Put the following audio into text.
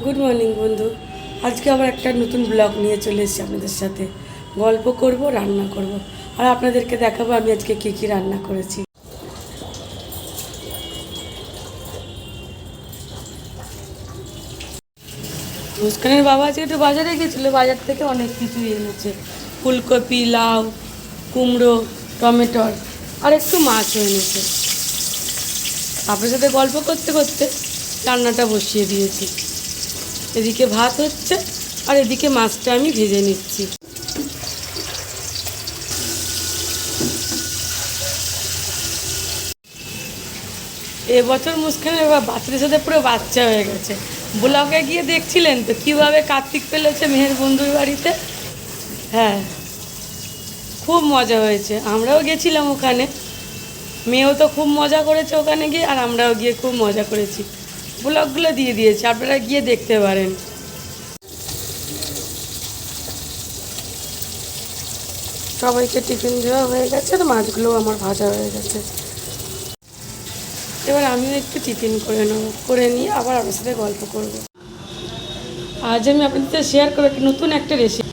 Good morning বন্ধু। আজকে আবার একটা নতুন ব্লগ নিয়ে চলে এসেছি আপনাদের সাথে। গল্প করব, রান্না করব, আর আপনাদেরকে দেখাবো আমি আজকে কী কী রান্না করেছি। মুস্কানের বাবা আজকে একটু বাজারে গেছিলো, বাজার থেকে অনেক কিছুই এনেছে। ফুলকপি, লাউ, কুমড়ো, টমেটোর, আর একটু মাছও এনেছে। আপনার সাথে গল্প করতে করতে রান্নাটা বসিয়ে দিয়েছি। এদিকে ভাত হচ্ছে আর এদিকে মাছটা আমি ভেজে নিচ্ছি। এবছর মুস্কানের বাচ্চাদের সাথে পুরো বাচ্চা হয়ে গেছে। ব্লগে গিয়ে দেখছিলেন তো কীভাবে কার্তিক পেলেছে মেহের বন্ধুর বাড়িতে। হ্যাঁ, খুব মজা হয়েছে। আমরাও গেছিলাম ওখানে, মেয়েও তো খুব মজা করেছে ওখানে গিয়ে, আর আমরাও গিয়ে খুব মজা করেছি। ব্লগগুলো দিয়ে দিয়েছি, আপনারা গিয়ে দেখতে পারেন। সবাইকে টিফিন দেওয়া হয়ে গেছে, আর মাছগুলোও আমার ভাজা হয়ে গেছে। এবার আমিও একটু টিফিন করে নেব, করে নিয়ে আবার আপনার সাথে গল্প করব। আজ আমি আপনাদের সাথে শেয়ার করবো নতুন একটা রেসিপি।